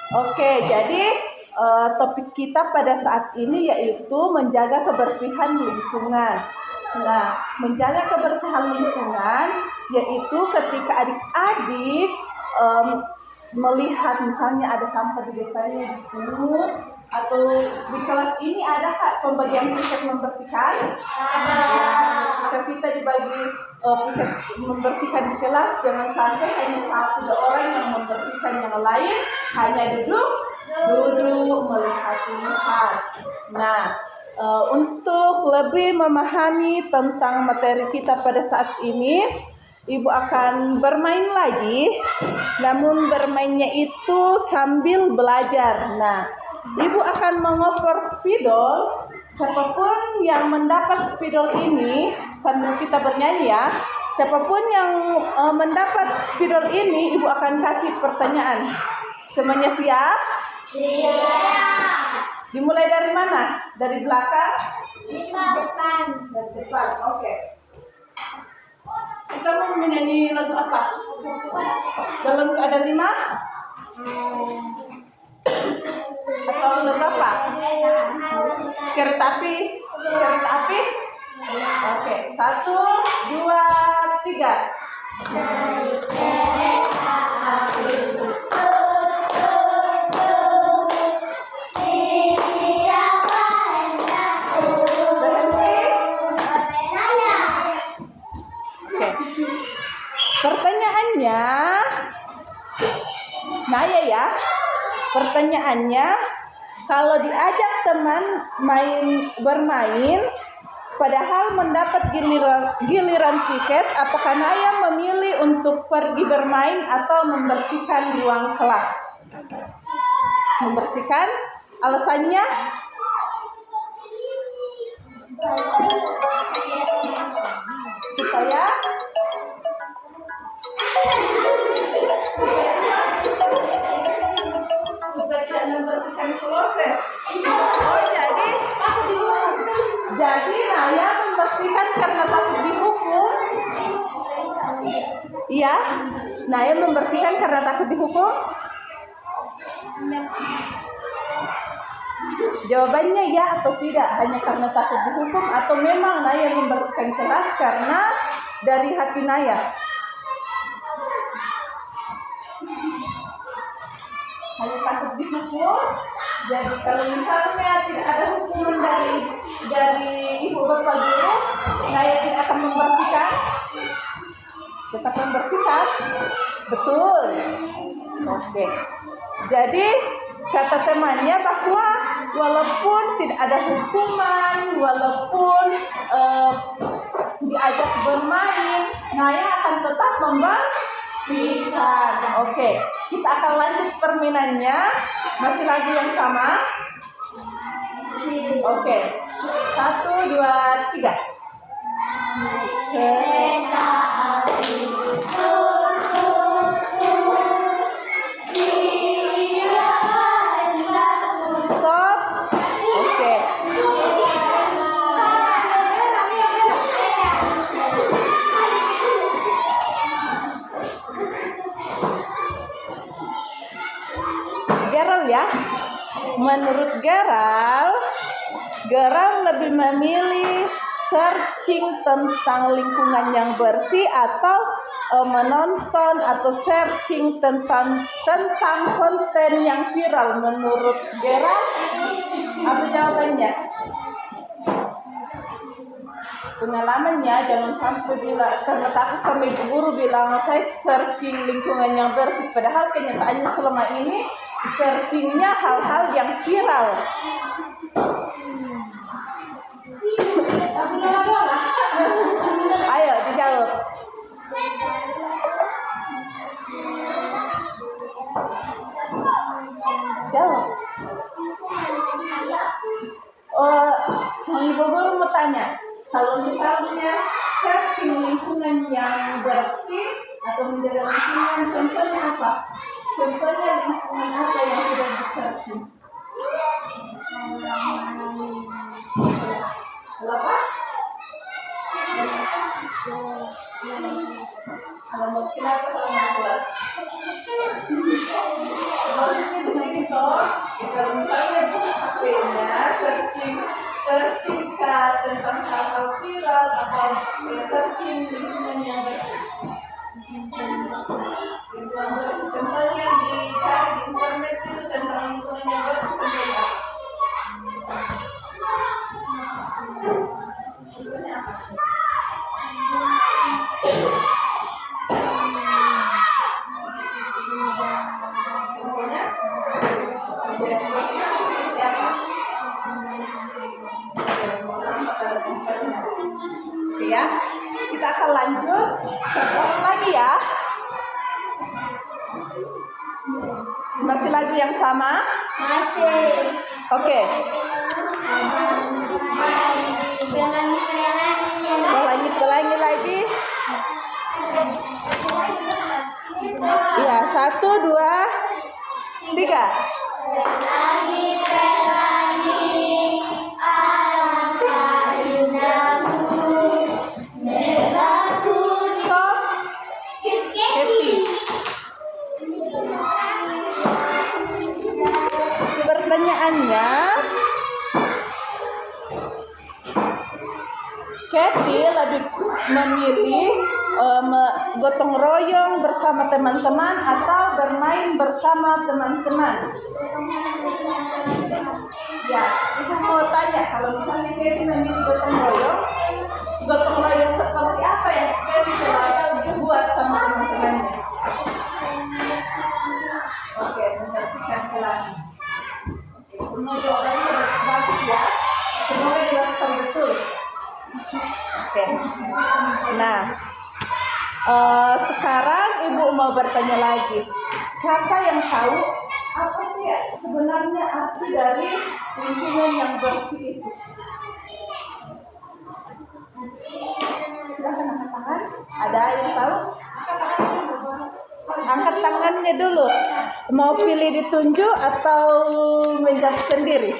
Oke, jadi topik kita pada saat ini yaitu menjaga kebersihan lingkungan. Nah, menjaga kebersihan lingkungan yaitu ketika adik-adik melihat misalnya ada sampah di depannya dipungut, atau di kelas ini ada Kak pembagian piket membersihkan? Jika kita dibagi piket membersihkan di kelas, jangan sampai hanya satu orang yang membersihkan, yang lain hanya duduk melihat. Nah, untuk lebih memahami tentang materi kita pada saat ini, Ibu akan bermain lagi, namun bermainnya itu sambil belajar. Nah, Ibu akan mengoper spidol. Siapapun yang mendapat spidol ini, sambil kita bernyanyi ya, siapapun yang mendapat spidol ini, Ibu akan kasih pertanyaan. Semuanya siap? Siap. Dimulai dari mana? Dari belakang? Depan. Dari depan, oke. Kita mau menyanyi lagu apa? Dalam keadaan 5? Atau lagu apa? Kereta api? Kereta api? Oke, 1, 2, 3. Pertanyaannya, Naya ya. Pertanyaannya, kalau diajak teman bermain, padahal mendapat giliran tiket, apakah Naya memilih untuk pergi bermain atau membersihkan ruang kelas? Membersihkan, alasannya? Supaya tidak membersihkan kloset. Oh, jadi Naya membersihkan karena takut dihukum. Iya, Naya membersihkan karena takut dihukum. Jawabannya ya atau tidak, hanya karena takut dihukum, atau memang Naya membersihkan kelas karena dari hati Naya? Hanya takut dihukum. Jadi kalau misalnya tidak ada hukuman dari ibu bapak guru, Naya tidak akan membersihkan. Tetap membersihkan, betul. Oke. Jadi kata temannya bahwa walaupun tidak ada hukuman, walaupun diajak bermain, Naya akan tetap membersihkan. Oke, kita akan lanjut permainannya. Masih lagu yang sama? Oke, 1, 2, 3. Kereta api. Stop. Oke. Gerald ya. Menurut Gerald lebih memilih searching tentang lingkungan yang bersih atau menonton atau searching tentang konten yang viral. Menurut Gerald, apa jawabannya? Pengalamannya jangan sampai bilang karena takut sama ibu guru bilang saya searching lingkungan yang bersih, padahal kenyataannya selama ini searchingnya hal-hal yang viral. Ayo dijawab. Jawab. Ibu guru mau tanya, kalau misalnya searching lingkungan yang bersih atau menjaga lingkungan, contohnya apa? Contohnya lingkungan apa yang sudah di-searching? Apa? Kenapa kalau mau kelas? Maksudnya begini, Kalau misalnya buka HP-nya, searching tentang hal-hal viral atau searching lingkungan yang bersih. Lingkungan bersih, contohnya yang dicari di internet itu tentang lingkungan yang bersih seperti apa? Contohnya apa? Oke ya, kita akan lanjut satu lagi ya. Masih lagu yang sama? Masih. Oke. Pelangi lagi. Iya, 1, 2, 3. Pertanyaannya, Kathy lebih memilih gotong royong bersama teman-teman atau bermain bersama teman-teman? Ya, ibu mau tanya, kalau misalnya Kathy memilih gotong royong seperti apa yang Kathy selalu buat sama teman-temannya? Oke, membersihkan kelas. Semua jawabannya bagus ya. Semoga dilakukan betul. Oke. Nah, sekarang ibu mau bertanya lagi. Siapa yang tahu apa sih ya sebenarnya arti dari lingkungan yang bersih itu? Silakan angkat tangan. Ada yang tahu? Angkat tangannya dulu. Mau pilih ditunjuk atau menjawab sendiri?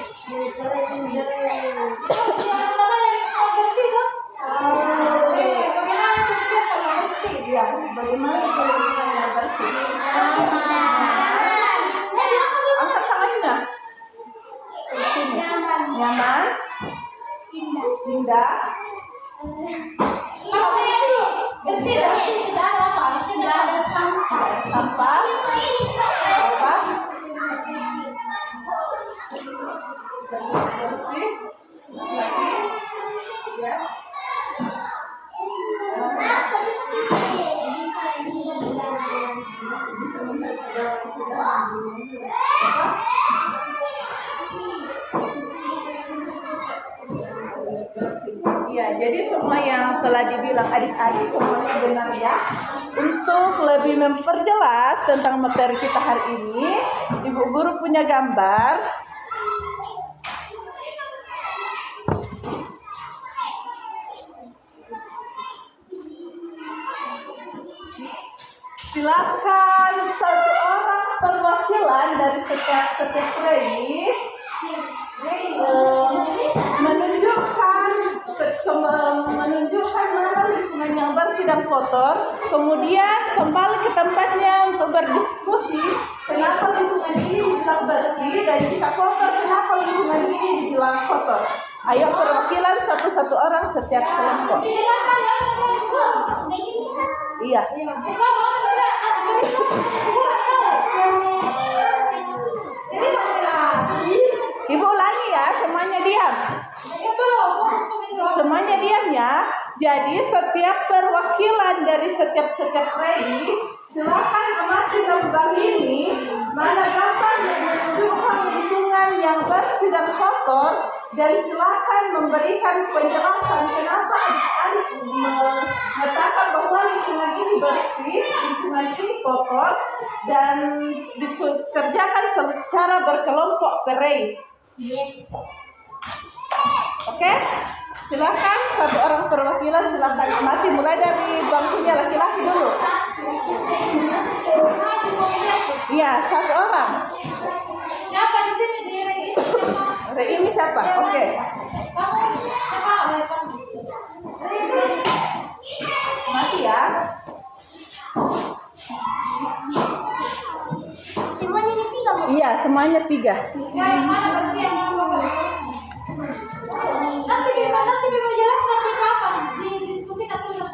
Ya, bagaimana lingkungan yang bersih? Angkat tangannya. Sini. Nyaman? Indah? Sampah? Apa? Bersih? Lagi? Ya. Iya, jadi semua yang telah dibilang adik-adik semuanya benar ya. Untuk lebih memperjelas tentang materi kita hari ini, Ibu Guru punya gambar. Silakan satu orang perwakilan dari setiap prodi menunjukkan mana lingkungan yang bersih dan kotor, kemudian kembali ke tempatnya untuk berdiskusi kenapa lingkungan ini dibilang bersih dan jika kotor kenapa lingkungan ini dibilang kotor. Ayo perwakilan satu-satu orang setiap kelompok. Iya. Ibu ulangi ya, semuanya diam. Semuanya diam ya. Jadi setiap perwakilan dari setiap prodi silakan amati gambar ini mana gambar yang menunjukkan lingkungan yang bersih dan kotor dan silakan memberikan penjelasan kenapa adik-adik mengatakan bahwa lingkungan ini bersih, lingkungan ini kotor dan dikerjakan secara berkelompok prodi. Oke? Silakan satu orang perwakilan silakan amati mulai dari bangkunya laki-laki dulu. Iya, satu orang. Siapa di sini? Ini siapa? Oke. Mati ya. Semuanya ini tinggal. Iya, Ya, semuanya 3. Ya, yang mana bersih yang mana kotor? Nanti Bima jelaskan di papan didiskusikan dulu.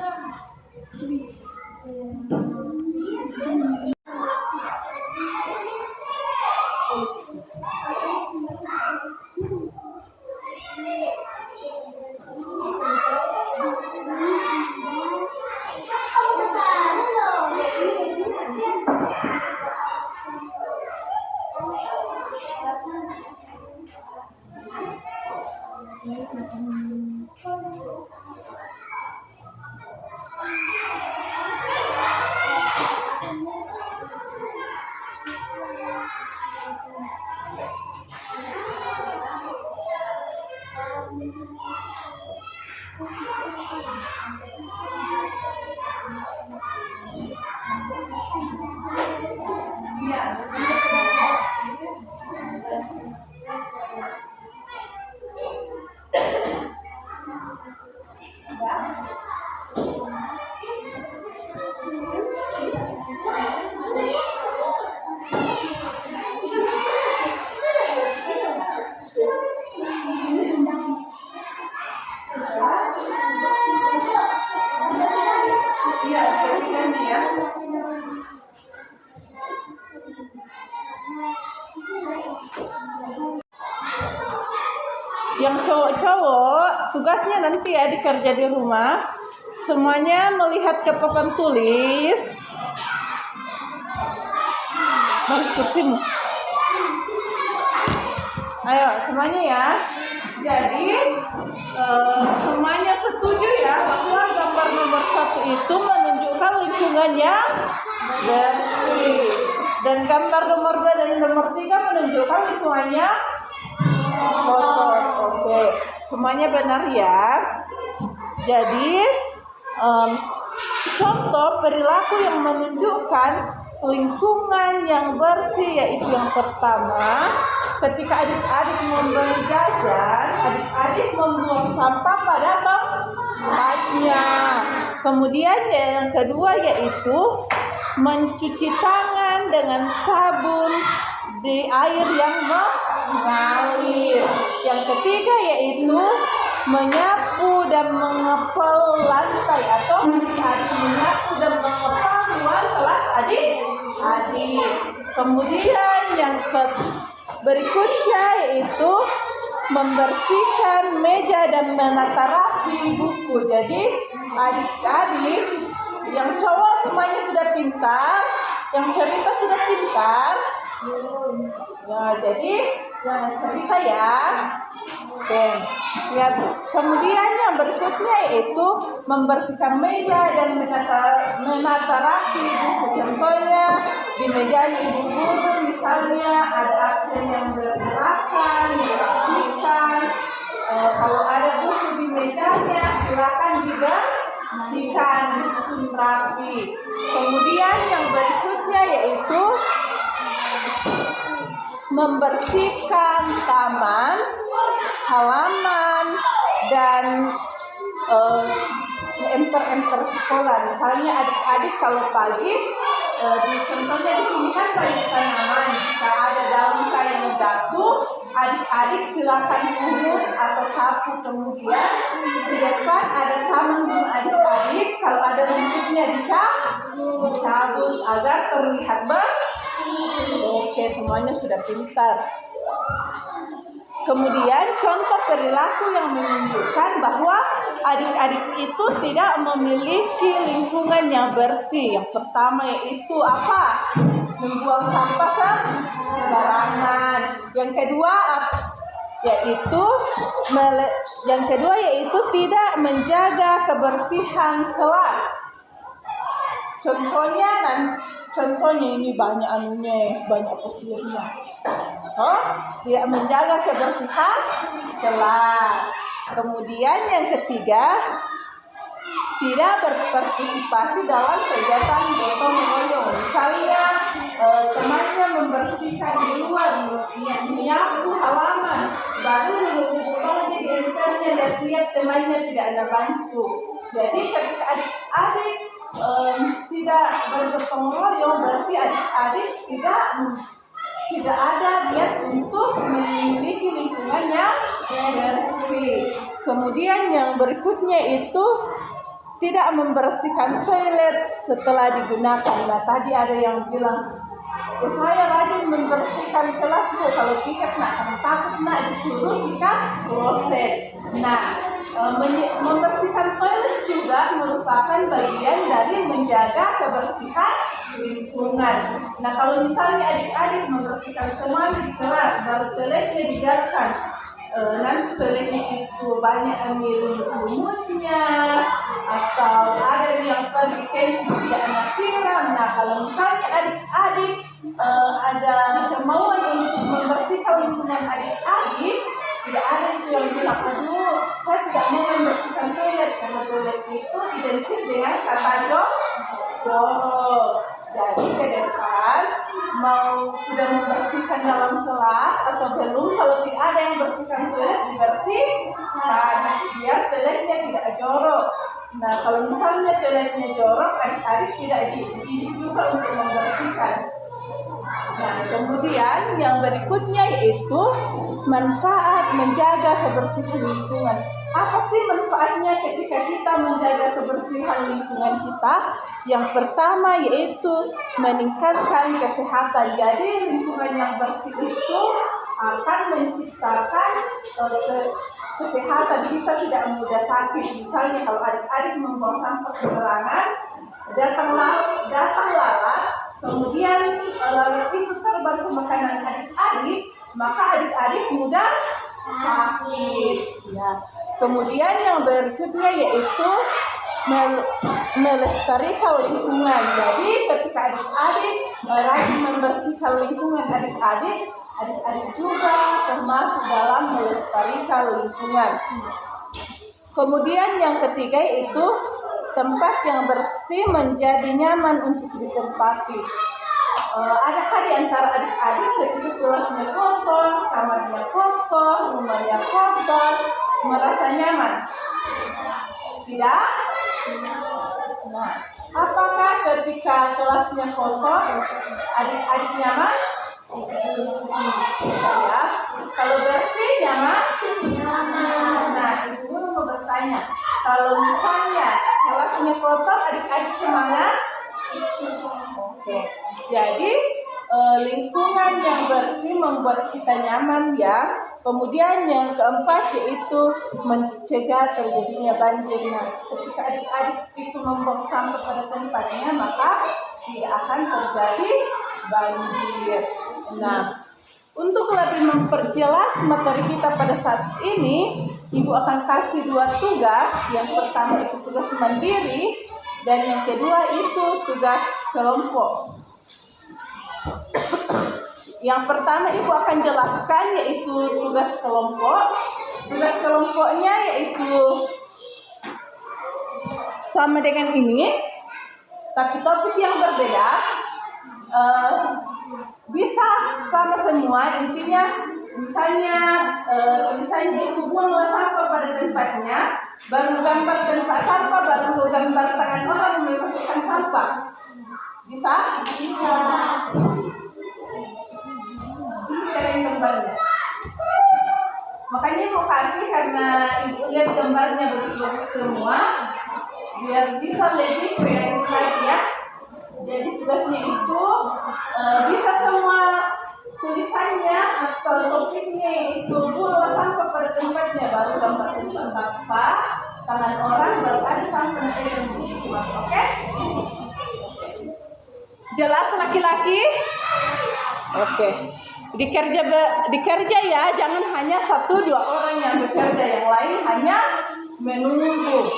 Iya, bersihkan ya. Yang cowok-cowok tugasnya nanti ya dikerja di rumah, semuanya melihat ke papan tulis. Balik kursimu. Ayo semuanya ya. Jadi semuanya setuju ya bahwa gambar nomor 1 itu menunjukkan lingkungan yang bersih, dan gambar nomor 2 dan nomor 3 menunjukkan lingkungannya kotor. Oke, semuanya benar ya. Jadi contoh perilaku yang menunjukkan lingkungan yang bersih yaitu yang pertama, ketika adik-adik membeli jajan, adik-adik membuang sampah pada tempatnya. Kemudian yang kedua yaitu mencuci tangan dengan sabun di air yang mengalir. Yang ketiga yaitu menyapu dan mengepel lantai atau adik menyapu dan mengepel ruang kelas adik-adik. Kemudian yang berikutnya yaitu membersihkan meja dan menata rapi buku. Jadi adik-adik yang cowok semuanya sudah pintar, yang cerita sudah pintar. Ya, jadi jangan cerita ya. Oke. Ya, kemudian yang berikutnya yaitu membersihkan meja dan menata rapi buku. Contohnya di mejanya ibu guru misalnya ada absen yang berserakan, dirapikan. Kalau ada buku di mejanya silakan dibersihkan, disusun rapi. Kemudian yang berikutnya yaitu membersihkan taman, halaman, dan emper-emper sekolah. Misalnya adik-adik kalau pagi contohnya di sini kan banyak tanaman. Jika ada daun yang jatuh, adik-adik silakan pungut atau sapu. Kemudian di depan ada taman bunga adik-adik. Kalau ada rumputnya dicabut agar terlihat Oke, semuanya sudah pintar. Kemudian contoh perilaku yang menunjukkan bahwa adik-adik itu tidak memiliki lingkungan yang bersih. Yang pertama yaitu apa? Membuang sampah sembarangan. Yang kedua yaitu tidak menjaga kebersihan kelas. Contohnya ini banyak banyak pesirnya. Tidak menjaga kebersihan kelas. Kemudian yang ketiga, tidak berpartisipasi dalam kegiatan gotong royong. Misalnya temannya membersihkan di luar, menyapu halaman, baru di internya lihat temannya tidak ada bantu. Jadi ketika adik-adik tidak bergotong royong, berarti adik-adik tidak tidak ada niat untuk memiliki lingkungan yang bersih. Kemudian yang berikutnya itu tidak membersihkan toilet setelah digunakan. Nah, tadi ada yang bilang, saya rajin membersihkan kelasku, kalau tidak nak takut nak disuruh sikat kloset. Nah, membersihkan toilet juga merupakan bagian dari menjaga kebersihan lingkungan. Nah, kalau misalnya adik-adik membersihkan semua di kelas, baru toiletnya dibiarkan, nanti toiletnya itu banyak lumutnya, atau ada yang pergi kencing tidak anak siram. Nah, kalau misalnya adik-adik ada kemauan untuk membersihkan lingkungan adik-adik, tidak ada itu yang bilang, aduh, saya tidak mau membersihkan toilet, karena toilet itu identik dengan kata jorok. Jadi ke depan mau sudah membersihkan dalam kelas atau belum, kalau tidak ada yang bersihkan toilet, dibersihkan biar toiletnya tidak jorok. Nah, kalau misalnya toiletnya jorok, adik-adik tidak dididik juga untuk membersihkan. Nah, kemudian yang berikutnya yaitu manfaat menjaga kebersihan lingkungan. Apa sih manfaatnya ketika kita menjaga kebersihan lingkungan kita? Yang pertama yaitu meningkatkan kesehatan. Jadi lingkungan yang bersih itu akan menciptakan kesehatan, kita tidak mudah sakit. Misalnya kalau adik-adik membuang sampah sembarangan, datang lalat, kemudian lalat itu terbang ke makanan adik-adik, maka adik-adik mudah sakit. Ya. Kemudian yang berikutnya yaitu melestarikan lingkungan. Jadi ketika adik-adik rajin membersihkan lingkungan adik-adik juga termasuk dalam melestarikan lingkungan. Kemudian yang ketiga yaitu tempat yang bersih menjadi nyaman untuk ditempati. Adakah di antara adik-adik ketika kelasnya kotor, kamarnya kotor, rumahnya kotor, merasa nyaman? Tidak? Nah, apakah ketika kelasnya kotor, adik-adik nyaman? Ya. Kalau bersih nyaman? Nah, ibu mau bertanya, kalau misalnya kelasnya kotor, adik-adik semangat? Oke. Jadi lingkungan yang bersih membuat kita nyaman ya. Kemudian yang keempat yaitu mencegah terjadinya banjir. Nah, ketika adik-adik itu membuang sampah pada tempatnya, maka tidak akan terjadi banjir. Nah, untuk lebih memperjelas materi kita pada saat ini, Ibu akan kasih 2 tugas. Yang pertama itu tugas mandiri, dan yang kedua itu tugas kelompok. Yang pertama Ibu akan jelaskan yaitu tugas kelompok. Tugas kelompoknya yaitu sama dengan ini, tapi topik yang berbeda. Bisa sama semua, intinya misalnya Ibu buanglah sampah pada tempatnya, baru gambar tempat sampah, baru gambar tangan orang memasukkan sampah. Bisa? Bisa. Ini cara gambarnya. Makanya Ibu kasih karena Ibu lihat gambarnya bagus-bagus semua, biar bisa lebih kreatif lagi ya. Jadi tugasnya itu bisa semua tulisannya atau topiknya itu buang sampah pada tempatnya, baru gambar tempat sampah, tangan orang, baru ada sampah yang dimasuk. Oke? Jelas laki-laki? Oke. Dikerja ya, jangan hanya 1-2 orang yang bekerja, yang lain hanya menunggu.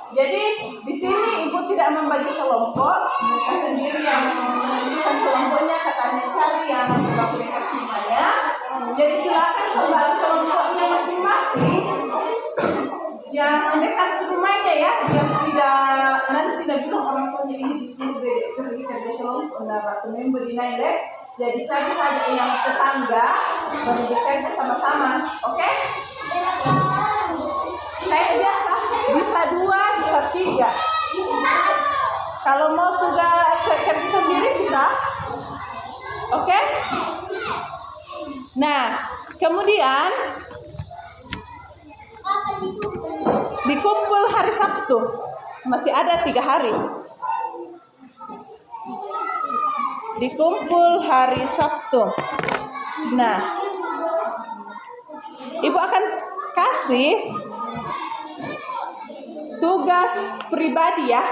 Jadi di sini Ibu tidak membagi kelompok, mereka sendiri yang menentukan kelompoknya, katanya cari yang dekat rumahnya. Jadi silakan kembali kelompoknya masing-masing yang dekat rumahnya ya, yang nanti tidak bilang orang tuanya ini disuruh pergi kerja kelompok, nah waktu member dinaik. Jadi cari saja yang tetangga, baru bekerja sama-sama, oke? Kayak biasa, bisa 2, bisa 3. Kalau mau tugas kerja sendiri bisa, oke? Nah, kemudian dikumpul hari Sabtu. Masih ada 3 hari. Dikumpul hari Sabtu. Nah, Ibu akan kasih tugas pribadi ya.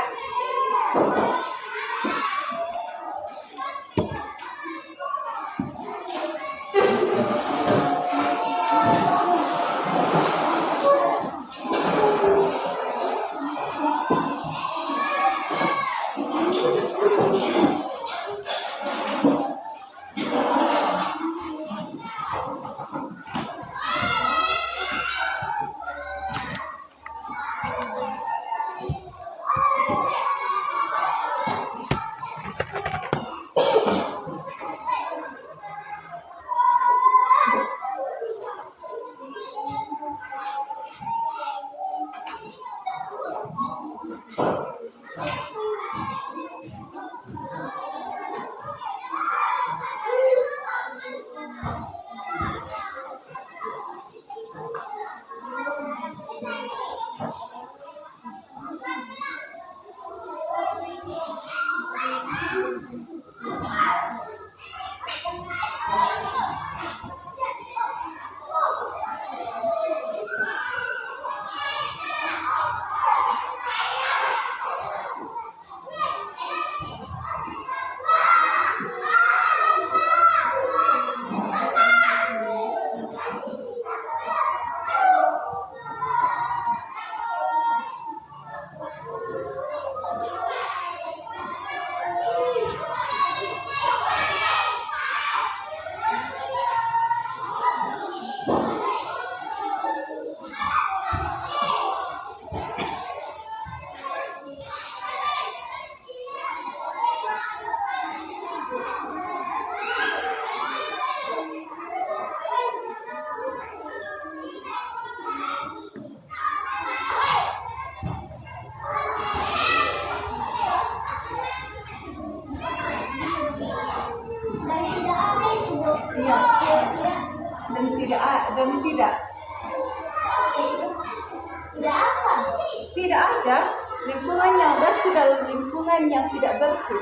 Tidak ada lingkungan yang bersih dan lingkungan yang tidak bersih.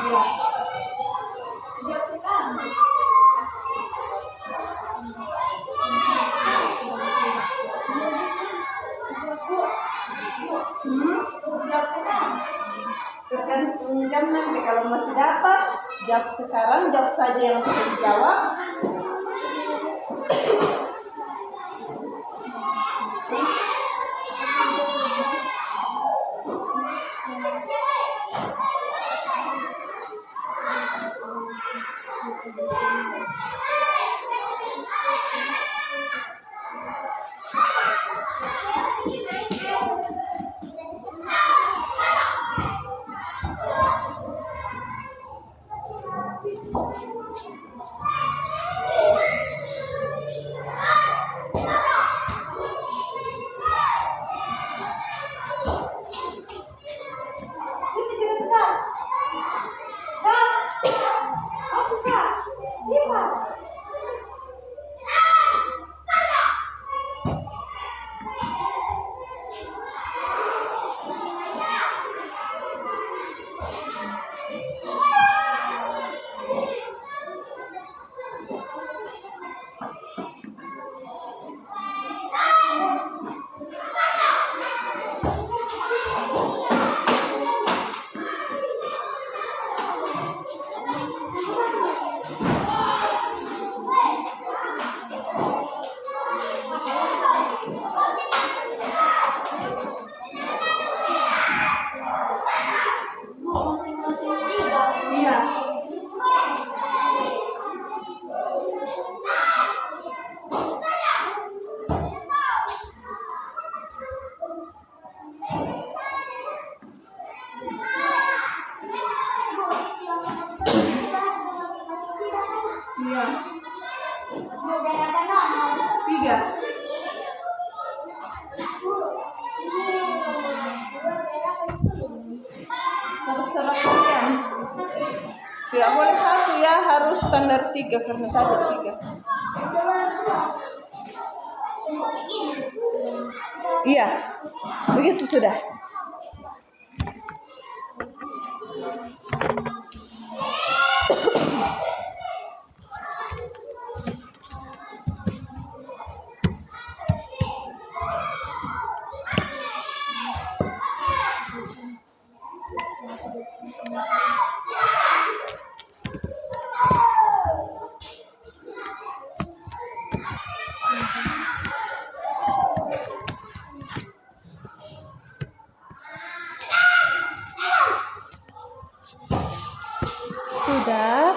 Ya. Tergantung jam nanti, kalau masih dapat jawab sekarang, jawab saja yang bisa dijawab. Tidak boleh satu ya, harus standar 3 karena tadi 3. Iya, begitu sudah. Sudah.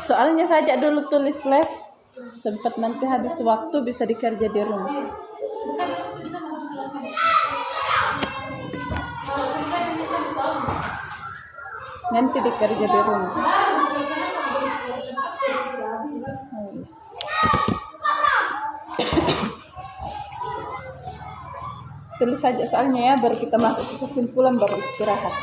Soalnya saja dulu tulis lab. Sempat nanti habis waktu bisa dikerja di rumah. Nanti dikerja di rumah. Tulis saja soalnya ya, baru kita masuk ke kesimpulan, baru istirahat.